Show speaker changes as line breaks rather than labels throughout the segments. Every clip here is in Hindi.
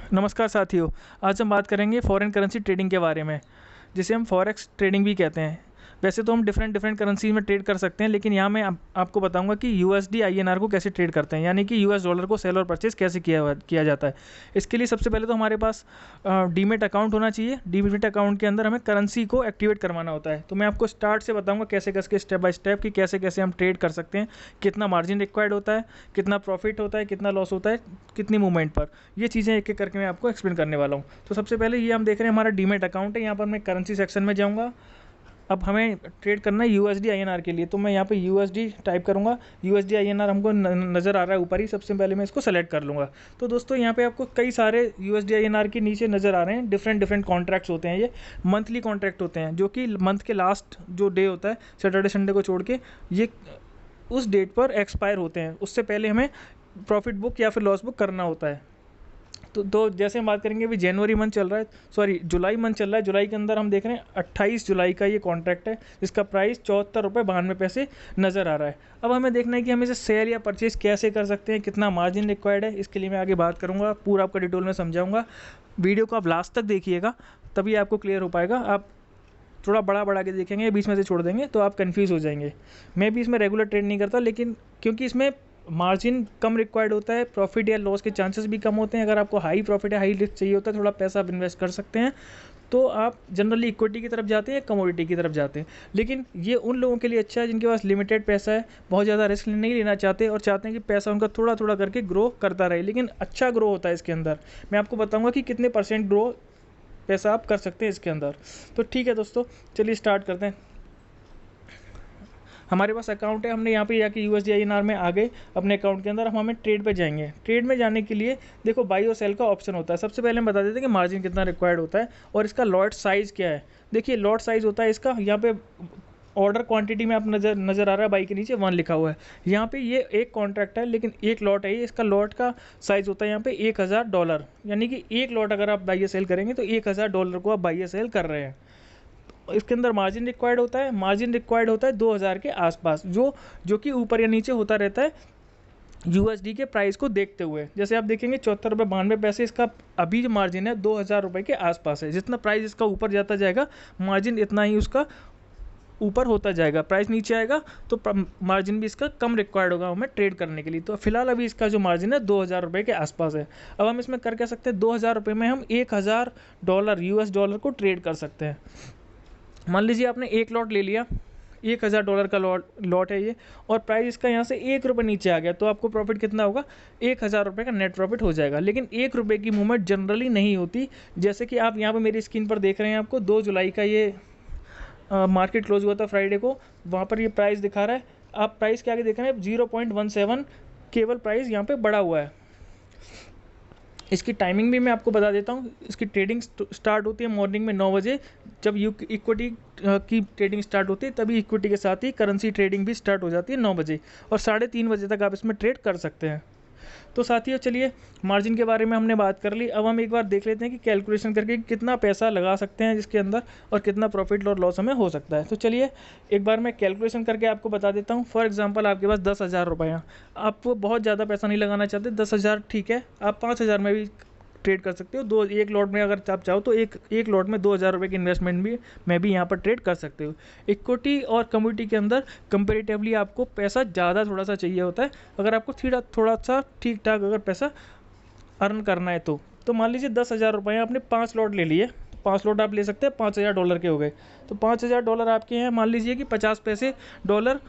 नमस्कार साथियों। आज हम बात करेंगे फॉरेन करेंसी ट्रेडिंग के बारे में, जिसे हम फॉरेक्स ट्रेडिंग भी कहते हैं। वैसे तो हम डिफरेंट करेंसी में ट्रेड कर सकते हैं, लेकिन यहाँ मैं आपको बताऊंगा कि यूएसडी आईएनआर को कैसे ट्रेड करते हैं, यानी कि यूएस डॉलर को सेल और परचेज कैसे किया जाता है। इसके लिए सबसे पहले तो हमारे पास डीमेट अकाउंट होना चाहिए। डीमेट अकाउंट के अंदर हमें करेंसी को एक्टिवेट करवाना होता है। तो मैं आपको स्टार्ट से बताऊँगा कैसे कैसे स्टेप बाय स्टेप कि कैसे कैसे हम ट्रेड कर सकते हैं, कितना मार्जिन रिक्वायर्ड होता है, कितना प्रॉफिट होता है, कितना लॉस होता है, कितनी मूवमेंट पर। ये चीज़ें एक एक करके मैं आपको एक्सप्लेन करने वाला हूँ। तो सबसे पहले ये हम देख रहे हैं हमारा डीमेट अकाउंट है। यहाँ पर मैं करेंसी सेक्शन में जाऊँगा। अब हमें ट्रेड करना है यूएसडी आईएनआर के लिए, तो मैं यहाँ पे यूएसडी टाइप करूँगा। यूएसडी आईएनआर हमको नज़र आ रहा है ऊपर ही, सबसे पहले मैं इसको सेलेक्ट कर लूँगा। तो दोस्तों यहाँ पे आपको कई सारे यूएसडी आईएनआर के नीचे नज़र आ रहे हैं। डिफरेंट कॉन्ट्रैक्ट्स होते हैं। ये मंथली कॉन्ट्रैक्ट होते हैं, जो कि मंथ के लास्ट जो डे होता है, सैटरडे संडे को छोड़ के, ये उस डेट पर एक्सपायर होते हैं। उससे पहले हमें प्रॉफिट बुक या फिर लॉस बुक करना होता है। तो जैसे हम बात करेंगे, अभी जनवरी मंथ चल रहा है, सॉरी जुलाई मंथ चल रहा है। जुलाई के अंदर हम देख रहे हैं 28 जुलाई का ये कॉन्ट्रैक्ट है, जिसका प्राइस 74 रुपये 92 पैसे नज़र आ रहा है। अब हमें देखना है कि हम इसे सेल या परचेज कैसे कर सकते हैं, कितना मार्जिन रिक्वायर्ड है। इसके लिए मैं आगे बात करूँगा, पूरा आपका डिटेल में समझाऊँगा। वीडियो को आप लास्ट तक देखिएगा, तभी आपको क्लियर हो पाएगा। आप थोड़ा बड़ा के देखेंगे, बीच में से छोड़ देंगे तो आप कंफ्यूज हो जाएंगे। मैं भी इसमें रेगुलर ट्रेड नहीं करता, लेकिन क्योंकि इसमें मार्जिन कम रिक्वायर्ड होता है, प्रॉफिट या लॉस के चांसेस भी कम होते हैं। अगर आपको हाई प्रॉफिट या हाई रिस्क चाहिए होता है, थोड़ा पैसा आप इन्वेस्ट कर सकते हैं, तो आप जनरली इक्विटी की तरफ जाते हैं या कमोडिटी की तरफ जाते हैं। लेकिन ये उन लोगों के लिए अच्छा है जिनके पास लिमिटेड पैसा है, बहुत ज़्यादा रिस्क नहीं लेना चाहते और चाहते हैं कि पैसा उनका थोड़ा थोड़ा करके ग्रो करता रहे, लेकिन अच्छा ग्रो होता है इसके अंदर। मैं आपको बताऊँगा कि कितने % ग्रो पैसा आप कर सकते हैं इसके अंदर। तो ठीक है दोस्तों, चलिए स्टार्ट करते हैं। हमारे पास अकाउंट है, हमने यहाँ पे जाके यूएसडी आईएनआर में आ गए अपने अकाउंट के अंदर। हमें ट्रेड पे जाएंगे। ट्रेड में जाने के लिए देखो बाई और सेल का ऑप्शन होता है। सबसे पहले हम बता देते हैं कि मार्जिन कितना रिक्वायर्ड होता है और इसका लॉट साइज़ क्या है। देखिए लॉट साइज़ होता है इसका, यहाँ पे ऑर्डर क्वांटिटी में आप नज़र आ रहा है, बाई के नीचे 1 लिखा हुआ है। यहाँ पे ये एक कॉन्ट्रैक्ट है, लेकिन एक लॉट है ये। इसका लॉट का साइज़ होता है यहाँ पे $1000, यानी कि एक लॉट अगर आप बाई या सेल करेंगे तो $1000 को आप बाई या सेल कर रहे हैं। इसके अंदर मार्जिन रिक्वायर्ड होता है, मार्जिन रिक्वायर्ड होता है 2000 के आसपास, जो कि ऊपर या नीचे होता रहता है यूएसडी के प्राइस को देखते हुए। जैसे आप देखेंगे 74 रुपये 92 पैसे इसका अभी जो मार्जिन है 2000 रुपये के आसपास है। जितना प्राइस इसका ऊपर जाता जाएगा, मार्जिन इतना ही उसका ऊपर होता जाएगा। प्राइस नीचे आएगा तो मार्जिन भी इसका कम रिक्वायर्ड होगा हमें ट्रेड करने के लिए। तो फिलहाल अभी इसका जो मार्जिन है 2000 रुपये के आसपास है। अब हम इसमें कर क्या सकते हैं, 2000 रुपये में हम $1000 यूएस डॉलर को ट्रेड कर सकते हैं। मान लीजिए आपने एक लॉट ले लिया, $1000 का लॉट है ये, और प्राइस इसका यहाँ से ₹1 नीचे आ गया, तो आपको प्रॉफिट कितना होगा, $1000 का नेट प्रॉफिट हो जाएगा। लेकिन ₹1 की मूवमेंट जनरली नहीं होती। जैसे कि आप यहाँ पे मेरी स्क्रीन पर देख रहे हैं, आपको 2 जुलाई का ये मार्केट क्लोज हुआ था फ्राइडे को, वहाँ पर ये प्राइस दिखा रहा है। आप प्राइस के आगे देख रहे हैं 0.17 केवल प्राइस यहाँ पे बढ़ा हुआ है। इसकी टाइमिंग भी मैं आपको बता देता हूँ। इसकी ट्रेडिंग स्टार्ट होती है मॉर्निंग में 9 बजे, जब इक्विटी की ट्रेडिंग स्टार्ट होती है, तभी इक्विटी के साथ ही करेंसी ट्रेडिंग भी स्टार्ट हो जाती है 9 बजे, और 3:30 बजे तक आप इसमें ट्रेड कर सकते हैं। तो साथियों चलिए, मार्जिन के बारे में हमने बात कर ली। अब हम एक बार देख लेते हैं कि कैलकुलेशन करके कितना पैसा लगा सकते हैं इसके अंदर और कितना प्रॉफिट और लॉस हमें हो सकता है। तो चलिए एक बार मैं कैलकुलेशन करके आपको बता देता हूँ। फॉर एग्जांपल आपके पास 10,000 रुपये हैं, आप बहुत ज़्यादा पैसा नहीं लगाना चाहते, 10,000 ठीक है, आप 5,000 में भी ट्रेड कर सकते हो। एक लॉट में अगर आप चाहो तो एक लॉट में 2,000 रुपये की इन्वेस्टमेंट भी मैं भी यहाँ पर ट्रेड कर सकते हो। इक्विटी और कमोडिटी के अंदर कंपेरेटिवली आपको पैसा ज़्यादा थोड़ा सा चाहिए होता है, अगर आपको थोड़ा सा ठीक ठाक अगर पैसा अर्न करना है तो मान लीजिए 10,000 रुपये आपने 5 लॉट ले लिए, 5 लॉट आप ले सकते हैं, $5,000 के हो गए। तो $5,000 आपके हैं, मान लीजिए कि 50 पैसे डॉलर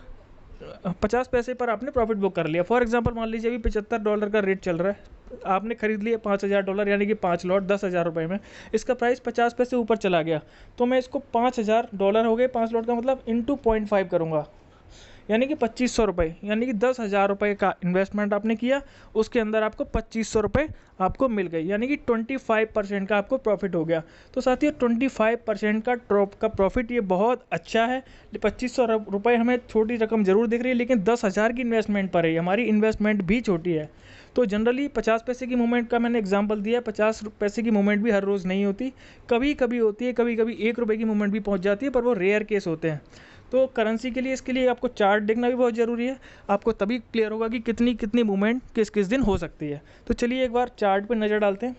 50 पैसे पर आपने प्रॉफिट बुक कर लिया। फॉर एग्जांपल मान लीजिए अभी $75 का रेट चल रहा है, आपने खरीद लिया $5,000, यानी कि 5 लॉट 10,000 रुपये में। इसका प्राइस 50 पैसे ऊपर चला गया, तो मैं इसको $5,000 हो गए, 5 लॉट का मतलब इंटू 0.5 करूँगा, यानी कि 2,500 रुपये, यानी कि 10,000 रुपये का इन्वेस्टमेंट आपने किया, उसके अंदर आपको 2,500 रुपये आपको मिल गए, यानी कि 25% का आपको प्रॉफिट हो गया। तो साथियों 25% का प्रॉफिट ये बहुत अच्छा है। 2,500 रुपये हमें छोटी रकम जरूर दिख रही है, लेकिन 10,000 की इन्वेस्टमेंट पर है, हमारी इन्वेस्टमेंट भी छोटी है। तो जनरली 50 पैसे की मूवमेंट का मैंने एग्जांपल दिया, 50 पैसे की मूवमेंट भी हर रोज़ नहीं होती, कभी कभी होती है, कभी कभी ₹1 की मूवमेंट भी पहुंच जाती है, पर वो रेयर केस होते हैं। तो करेंसी के लिए इसके लिए आपको चार्ट देखना भी बहुत ज़रूरी है, आपको तभी क्लियर होगा कि कितनी कितनी मूवमेंट किस किस दिन हो सकती है। तो चलिए एक बार चार्ट पे नज़र डालते हैं।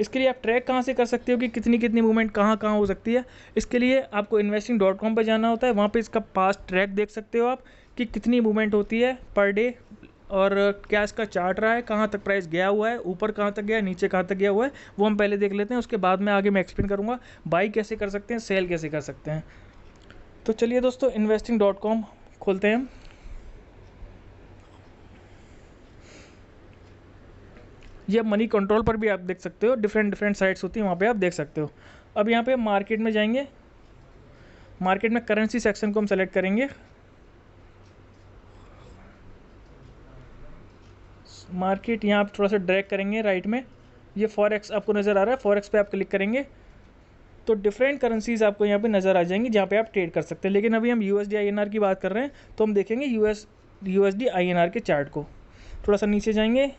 इसके लिए आप ट्रैक कहाँ से कर सकते हो कि कितनी कितनी मूवमेंट कहाँ कहाँ हो सकती है। इसके लिए आपको investing.com पर जाना होता है, वहाँ पे इसका पास्ट ट्रैक देख सकते हो आप कि कितनी मूवमेंट होती है पर डे, और क्या इसका चार्ट रहा है, कहाँ तक प्राइस गया हुआ है, ऊपर कहाँ तक गया है, नीचे कहाँ तक गया हुआ है, वो हम पहले देख लेते हैं। उसके बाद में आगे मैं एक्सप्लेन करूँगा बाई कैसे कर सकते हैं, सेल कैसे कर सकते हैं। तो चलिए दोस्तों, investing.com खोलते हैं। ये मनी कंट्रोल पर भी आप देख सकते हो, डिफरेंट साइट्स होती हैं, वहाँ पे आप देख सकते हो। अब यहाँ पे मार्केट में जाएंगे, मार्केट में करेंसी सेक्शन को हम सेलेक्ट करेंगे। मार्केट यहाँ आप थोड़ा सा ड्रैग करेंगे राइट में, ये फॉरेक्स आपको नज़र आ रहा है, फॉरेक्स पे आप क्लिक करेंगे तो डिफरेंट करेंसीज आपको यहाँ पे नज़र आ जाएंगी जहाँ पे आप ट्रेड कर सकते हैं। लेकिन अभी हम USD INR की बात कर रहे हैं, तो हम देखेंगे USD INR के चार्ट को। थोड़ा सा नीचे जाएंगे,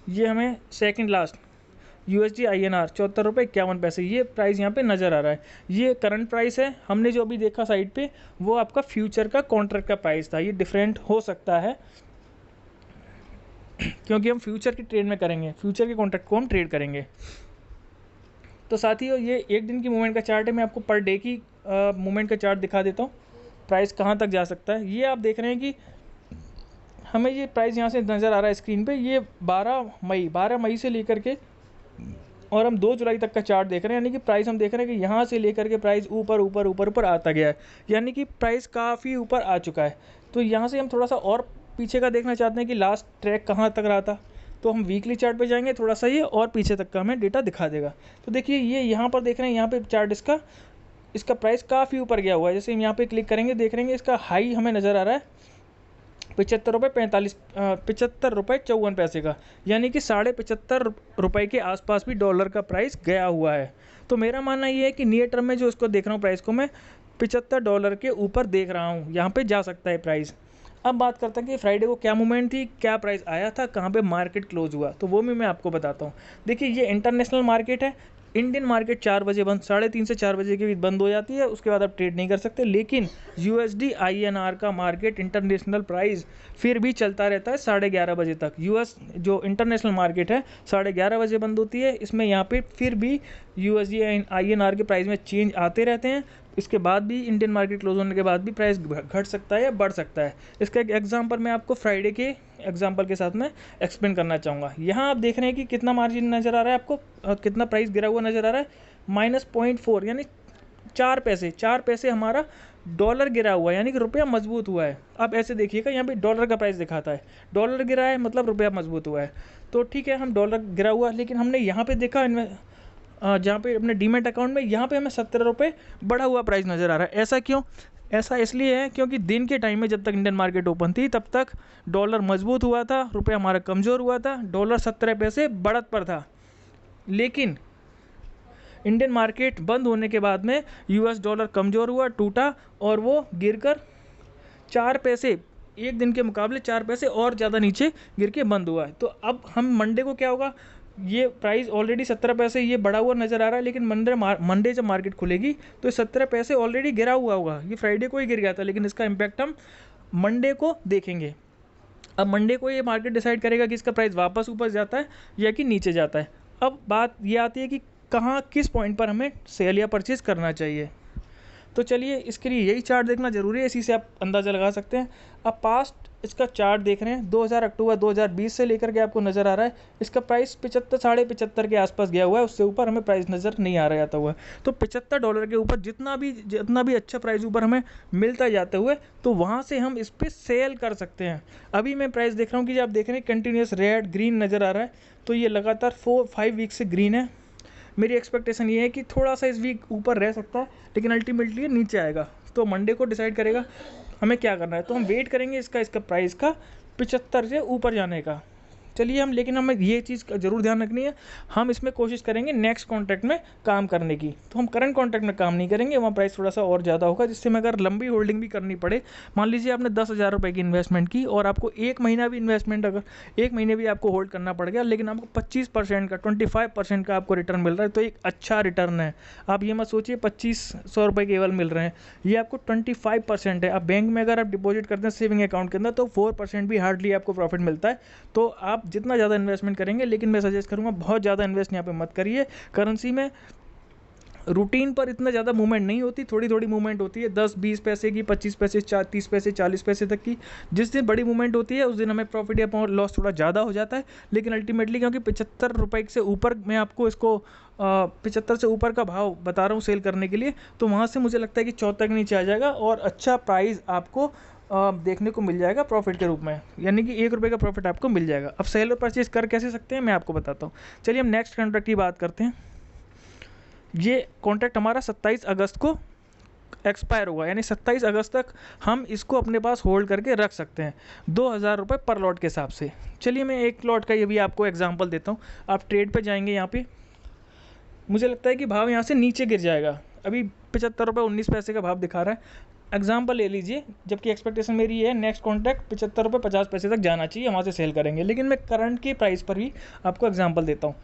ये हमें सेकंड लास्ट USD INR 74 रुपये 51 पैसे, ये प्राइस यहाँ पे नज़र आ रहा है। ये करंट प्राइस है। हमने जो अभी देखा साइड पे वो आपका फ्यूचर का कॉन्ट्रैक्ट का प्राइस था। ये डिफरेंट हो सकता है क्योंकि हम फ्यूचर की ट्रेड में करेंगे, फ्यूचर के कॉन्ट्रैक्ट को हम ट्रेड करेंगे। तो साथियों, ये एक दिन की मूवमेंट का चार्ट है। मैं आपको पर डे की मूवमेंट का चार्ट दिखा देता हूँ, प्राइस कहाँ तक जा सकता है। ये आप देख रहे हैं कि हमें ये प्राइस यहाँ से नज़र आ रहा है स्क्रीन पे, ये 12 मई से लेकर के और हम 2 जुलाई तक का चार्ट देख रहे हैं। यानी कि प्राइस हम देख रहे हैं कि यहाँ से लेकर के प्राइस ऊपर ऊपर ऊपर ऊपर आता गया है, यानी कि प्राइस काफ़ी ऊपर आ चुका है। तो यहाँ से हम थोड़ा सा और पीछे का देखना चाहते हैं कि लास्ट ट्रैक कहाँ तक रहा था, तो हम वीकली चार्ट पे जाएंगे, थोड़ा सा ये और पीछे तक का हमें डेटा दिखा देगा। तो देखिए, ये यहाँ पर देख रहे हैं, यहाँ पे चार्ट इसका प्राइस काफ़ी ऊपर गया हुआ है। जैसे हम यहाँ पे क्लिक करेंगे, देख रहे हैं इसका हाई हमें नज़र आ रहा है 75 रुपये 54 पैसे का, यानी कि 75.5 रुपये के आसपास भी डॉलर का प्राइस गया हुआ है। तो मेरा मानना ये है कि नियर टर्म में जो इसको देख रहा हूँ प्राइस को मैं $75 के ऊपर देख रहा हूँ, यहाँ पे जा सकता है प्राइस। अब बात करते हैं कि फ्राइडे को क्या मूवमेंट थी, क्या प्राइस आया था, कहाँ पे मार्केट क्लोज हुआ, तो वो भी मैं आपको बताता हूँ। देखिए, ये इंटरनेशनल मार्केट है। इंडियन मार्केट 4 बजे बंद, 3:30 से 4 बजे के बीच बंद हो जाती है, उसके बाद आप ट्रेड नहीं कर सकते। लेकिन USD INR का मार्केट इंटरनेशनल प्राइस फिर भी चलता रहता है 11:30 बजे तक। US जो इंटरनेशनल मार्केट है 11:30 बजे बंद होती है। इसमें यहाँ पे फिर भी USD INR के प्राइस में चेंज आते रहते हैं। इसके बाद भी इंडियन मार्केट क्लोज होने के बाद भी प्राइस घट सकता है या बढ़ सकता है। इसका एक एग्जांपल मैं आपको फ्राइडे के एग्जांपल के साथ में एक्सप्लेन करना चाहूँगा। यहाँ आप देख रहे हैं कि कितना मार्जिन नज़र आ रहा है आपको, कितना प्राइस गिरा हुआ नज़र आ रहा है, -0.4 यानी 4 पैसे हमारा डॉलर गिरा हुआ है, यानी कि रुपया मजबूत हुआ है। अब ऐसे देखिएगा, यहाँ पे डॉलर का प्राइस दिखाता है, डॉलर गिरा है मतलब रुपया मजबूत हुआ है। तो ठीक है, हम डॉलर गिरा हुआ है, लेकिन हमने यहाँ पे देखा जहाँ पे अपने डीमेट अकाउंट में यहाँ पे हमें 17 रुपये बढ़ा हुआ प्राइस नज़र आ रहा है। ऐसा क्यों? ऐसा इसलिए है क्योंकि दिन के टाइम में जब तक इंडियन मार्केट ओपन थी तब तक डॉलर मजबूत हुआ था, रुपया हमारा कमज़ोर हुआ था, डॉलर 17 पैसे बढ़त पर था। लेकिन इंडियन मार्केट बंद होने के बाद में US डॉलर कमज़ोर हुआ, टूटा और वो गिरकर 4 पैसे, एक दिन के मुकाबले 4 पैसे और ज़्यादा नीचे गिर के बंद हुआ है। तो अब हम मंडे को क्या होगा, ये प्राइस ऑलरेडी 17 पैसे ये बढ़ा हुआ नज़र आ रहा है, लेकिन मंडे जब मार्केट खुलेगी तो 17 पैसे ऑलरेडी गिरा हुआ होगा। ये फ्राइडे को ही गिर गया था, लेकिन इसका इम्पैक्ट हम मंडे को देखेंगे। अब मंडे को ये मार्केट डिसाइड करेगा कि इसका प्राइस वापस ऊपर जाता है या कि नीचे जाता है। अब बात ये आती है कि कहाँ किस पॉइंट पर हमें सेल या परचेज़ करना चाहिए। तो चलिए, इसके लिए यही चार्ट देखना ज़रूरी है, इसी से आप अंदाज़ा लगा सकते हैं। अब पास्ट इसका चार्ट देख रहे हैं, 2000 अक्टूबर 2020 से लेकर के आपको नज़र आ रहा है इसका प्राइस 75 के आसपास गया हुआ है, उससे ऊपर हमें प्राइस नज़र नहीं आ रहा जाता हुआ। तो $75 के ऊपर जितना भी अच्छा प्राइस ऊपर हमें मिलता जाते हुए, तो वहाँ से हम इस पर सेल कर सकते हैं। अभी मैं प्राइस देख रहा हूँ कि आप देख रहे हैं कंटिन्यूस रेड ग्रीन नज़र आ रहा है, तो ये लगातार 4-5 वीक से ग्रीन है। मेरी एक्सपेक्टेशन ये है कि थोड़ा सा इस वीक ऊपर रह सकता है, लेकिन अल्टीमेटली ये नीचे आएगा। तो मंडे को डिसाइड करेगा हमें क्या करना है। तो हम वेट करेंगे इसका प्राइस का 75 से ऊपर जाने का। चलिए, लेकिन हमें ये चीज़ का ज़रूर ध्यान रखनी है, हम इसमें कोशिश करेंगे नेक्स्ट कॉन्ट्रैक्ट में काम करने की। तो हम करंट कॉन्ट्रैक्ट में काम नहीं करेंगे, वहाँ प्राइस थोड़ा सा और ज़्यादा होगा, जिससे में अगर लंबी होल्डिंग भी करनी पड़े, मान लीजिए आपने 10,000 रुपये की इन्वेस्टमेंट की और आपको 1 महीना भी इन्वेस्टमेंट, अगर 1 महीने भी आपको होल्ड करना पड़ गया, लेकिन आपको 25% का 25% का आपको रिटर्न मिल रहा है, तो एक अच्छा रिटर्न है। आप ये मत सोचिए 2500 रुपये केवल मिल रहे हैं, ये आपको 25% है। अब बैंक में अगर आप डिपॉजिट करते हैं सेविंग अकाउंट के अंदर, तो 4% भी हार्डली आपको प्रॉफिट मिलता है। तो आप आप जितना ज़्यादा इन्वेस्टमेंट करेंगे, लेकिन मैं सजेस्ट करूँगा बहुत ज़्यादा इन्वेस्ट यहाँ पे मत करिए। करेंसी में रूटीन पर इतना ज़्यादा मूवमेंट नहीं होती, थोड़ी थोड़ी मूवमेंट होती है, 10-20 पैसे की, 25 पैसे, 30 पैसे, 40 पैसे तक की। जिस दिन बड़ी मूवमेंट होती है उस दिन हमें प्रॉफिट या लॉस थोड़ा ज़्यादा हो जाता है। लेकिन अल्टीमेटली क्योंकि 75 रुपये से ऊपर मैं आपको इसको 75 से ऊपर का भाव बता रहा हूँ सेल करने के लिए, तो वहाँ से मुझे लगता है कि 74 के नीचे आ जाएगा और अच्छा प्राइस आपको देखने को मिल जाएगा प्रॉफिट के रूप में, यानी कि 1 रुपये का प्रॉफिट आपको मिल जाएगा। अब सेल और परचेज कर कैसे सकते हैं मैं आपको बताता हूँ। चलिए हम नेक्स्ट कॉन्ट्रैक्ट की बात करते हैं। ये कॉन्ट्रैक्ट हमारा 27 अगस्त को एक्सपायर होगा, यानी 27 अगस्त तक हम इसको अपने पास होल्ड करके रख सकते हैं 2000 रुपये पर लॉट के हिसाब से। चलिए मैं एक लॉट का ये भी आपको एग्जांपल देता हूँ। आप ट्रेड पे जाएंगे, यहाँ पे मुझे लगता है कि भाव यहाँ से नीचे गिर जाएगा। अभी 75 रुपये 19 पैसे का भाव दिखा रहा है, एग्जाम्पल ले लीजिए, जबकि एक्सपेक्टेशन मेरी है नेक्स्ट कॉन्ट्रैक्ट 75 रुपये 50 पैसे तक जाना चाहिए, वहाँ से सेल करेंगे। लेकिन मैं करंट के प्राइस पर ही आपको एग्जाम्पल देता हूँ।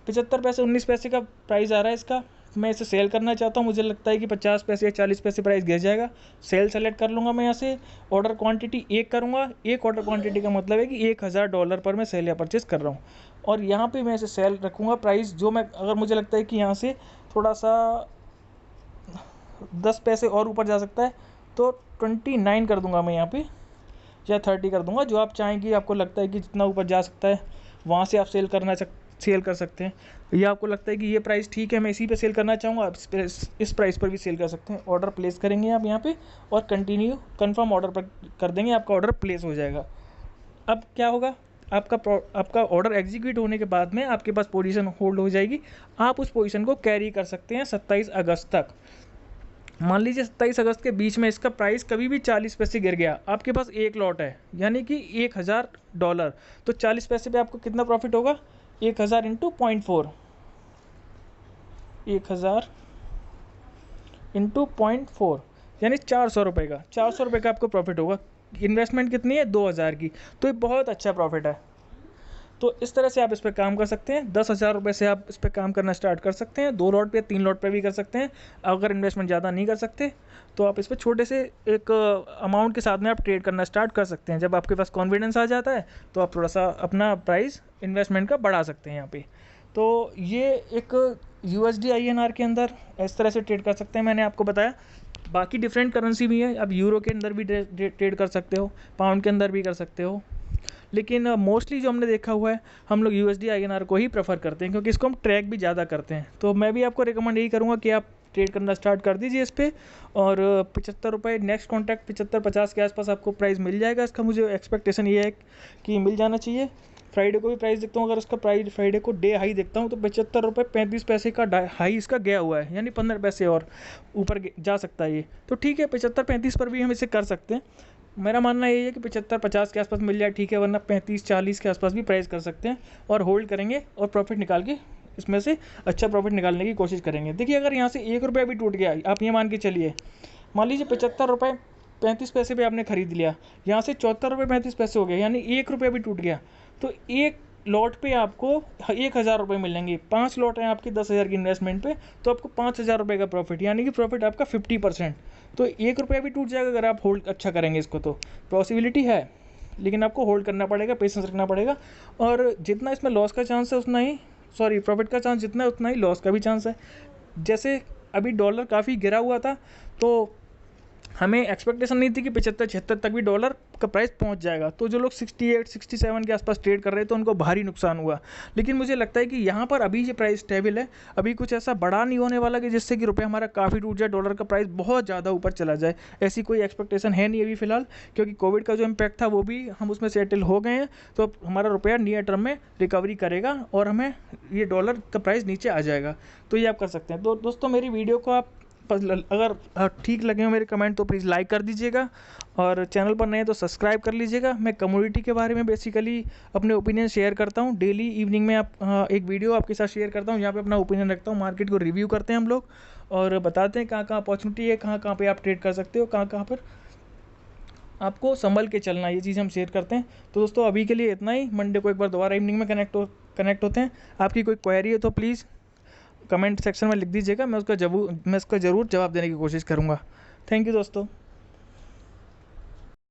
75 पैसे 19 पैसे का प्राइस आ रहा है इसका, मैं इसे सेल करना चाहता हूँ। मुझे लगता है कि 50 पैसे या 40 पैसे प्राइस गिर जाएगा। सेल सेलेक्ट कर लूँगा मैं यहाँ से, ऑर्डर क्वांटिटी 1 करूँगा। एक ऑर्डर क्वांटिटी का मतलब है कि $1000 पर मैं सेल या परचेस कर रहा हूँ, और यहाँ पे मैं इसे सेल रखूँगा प्राइस जो मैं, अगर मुझे लगता है कि यहाँ से थोड़ा सा 10 पैसे और ऊपर जा सकता है तो 29 कर दूँगा मैं यहाँ पे, या 30 कर दूँगा, जो आप चाहेंगे। आपको लगता है कि जितना ऊपर जा सकता है वहाँ से आप सेल कर सकते हैं, या आपको लगता है कि ये प्राइस ठीक है मैं इसी पे सेल करना चाहूँगा, आप इस प्राइस पर भी सेल कर सकते हैं। ऑर्डर प्लेस करेंगे आप यहाँ पे और कंटिन्यू कन्फर्म ऑर्डर पर कर देंगे, आपका ऑर्डर प्लेस हो जाएगा। अब क्या होगा, आपका ऑर्डर एग्जीक्यूट होने के बाद में आपके पास पोजीशन होल्ड हो जाएगी। आप उस पोजीशन को कैरी कर सकते हैं 27 अगस्त तक। मान लीजिए 27 अगस्त के बीच में इसका प्राइस कभी भी 40 पैसे गिर गया, आपके पास एक लॉट है यानी कि $1000, तो 40 पैसे पे आपको कितना प्रॉफिट होगा, 1000 इंटू 0.4, 1000 इंटू 0.4 यानी 400 रुपये का, 400 रुपये का आपको प्रॉफिट होगा। इन्वेस्टमेंट कितनी है, 2000 की, तो ये बहुत अच्छा प्रॉफिट है। तो इस तरह से आप इस पर काम कर सकते हैं। 10,000 रुपये से आप इस पर काम करना स्टार्ट कर सकते हैं। 2 लॉट पे 3 लॉट पे भी कर सकते हैं। अगर इन्वेस्टमेंट ज़्यादा नहीं कर सकते तो आप इस पर छोटे से एक अमाउंट के साथ में आप ट्रेड करना स्टार्ट कर सकते हैं। जब आपके पास कॉन्फिडेंस आ जाता है तो आप थोड़ा सा अपना प्राइस इन्वेस्टमेंट का बढ़ा सकते हैं यहाँ पे। तो ये एक USD INR के अंदर इस तरह से ट्रेड कर सकते हैं, मैंने आपको बताया। बाकी डिफरेंट करेंसी भी है, अब यूरो के अंदर भी ट्रेड कर सकते हो, पाउंड के अंदर भी कर सकते हो, लेकिन मोस्टली जो हमने देखा हुआ है हम लोग USD INR को ही प्रेफर करते हैं, क्योंकि इसको हम ट्रैक भी ज़्यादा करते हैं। तो मैं भी आपको रिकमेंड यही करूँगा कि आप ट्रेड करना स्टार्ट कर दीजिए इस पर, और 75 रुपये नेक्स्ट कॉन्ट्रैक्ट 75-50 के आसपास आपको प्राइस मिल जाएगा इसका। मुझे एक्सपेक्टेशन ये है कि मिल जाना चाहिए। फ्राइडे को भी प्राइस देखता हूँ, अगर उसका प्राइस फ्राइडे को डे हाई देखता हूँ तो 75 रुपये 35 पैसे का हाई इसका गया हुआ है, यानी 15 पैसे और ऊपर जा सकता है ये। तो ठीक है, 75-35 पर भी हम इसे कर सकते हैं। मेरा मानना यही है कि 75-50 के आसपास मिल जाए ठीक है, वरना 35-40 के आसपास भी प्राइस कर सकते हैं और होल्ड करेंगे और प्रॉफिट निकाल के इसमें से अच्छा प्रॉफिट निकालने की कोशिश करेंगे। देखिए अगर यहाँ से 1 रुपया भी टूट गया, आप ये मान के चलिए, मान लीजिए 75 रुपये 35 पैसे पे आपने खरीद लिया, यहाँ से 74 रुपये 35 पैसे हो गए, यानी 1 रुपया भी टूट गया, तो एक लॉट पे आपको 1000 रुपये मिलेंगे। 5 लॉट हैं आपकी 10,000 की इन्वेस्टमेंट पे, तो आपको 5000 रुपये का प्रॉफिट, यानी कि प्रॉफिट आपका 50%। तो 1 रुपया भी टूट जाएगा अगर आप होल्ड अच्छा करेंगे इसको, तो पॉसिबिलिटी है, लेकिन आपको होल्ड करना पड़ेगा, पेशेंस रखना पड़ेगा। और जितना इसमें लॉस का चांस है उतना ही, सॉरी प्रॉफिट का चांस जितना है उतना ही लॉस का भी चांस है। जैसे अभी डॉलर काफ़ी गिरा हुआ था, तो हमें एक्सपेक्टेशन नहीं थी कि 75-76 तक भी डॉलर का प्राइस पहुंच जाएगा। तो जो लोग 68-67 के आसपास ट्रेड कर रहे थे तो उनको भारी नुकसान हुआ। लेकिन मुझे लगता है कि यहाँ पर अभी ये प्राइस स्टेबल है, अभी कुछ ऐसा बड़ा नहीं होने वाला कि जिससे कि रुपये हमारा काफ़ी टूट जाए, डॉलर का प्राइस बहुत ज़्यादा ऊपर चला जाए। ऐसी कोई एक्सपेक्टेशन है नहीं अभी फ़िलहाल, क्योंकि कोविड का जो इम्पैक्ट था वो भी हम उसमें सेटल हो गए हैं। तो अब हमारा रुपया नियर टर्म में रिकवरी करेगा और हमें ये डॉलर का प्राइस नीचे आ जाएगा। तो ये आप कर सकते हैं। तो दोस्तों मेरी वीडियो को आप अगर ठीक लगे हो मेरे कमेंट तो प्लीज़ लाइक कर दीजिएगा, और चैनल पर नए तो सब्सक्राइब कर लीजिएगा। मैं कम्युनिटी के बारे में बेसिकली अपने ओपिनियन शेयर करता हूँ। डेली इवनिंग में एक वीडियो आपके साथ शेयर करता हूँ, जहाँ पे अपना ओपिनियन रखता हूँ। मार्केट को रिव्यू करते हैं हम लोग और बताते हैं कहाँ कहाँ अपॉर्चुनिटी है, कहाँ कहाँ पे आप ट्रेड कर सकते हो, कहाँ कहाँ पर आपको संभल के चलना, ये चीज़ हम शेयर करते हैं। तो दोस्तों अभी के लिए इतना ही। मंडे को एक बार दोबारा इवनिंग में कनेक्ट होते हैं। आपकी कोई क्वेरी है तो प्लीज़ कमेंट सेक्शन में लिख दीजिएगा, मैं उसका ज़रूर जवाब देने की कोशिश करूँगा। थैंक यू दोस्तों।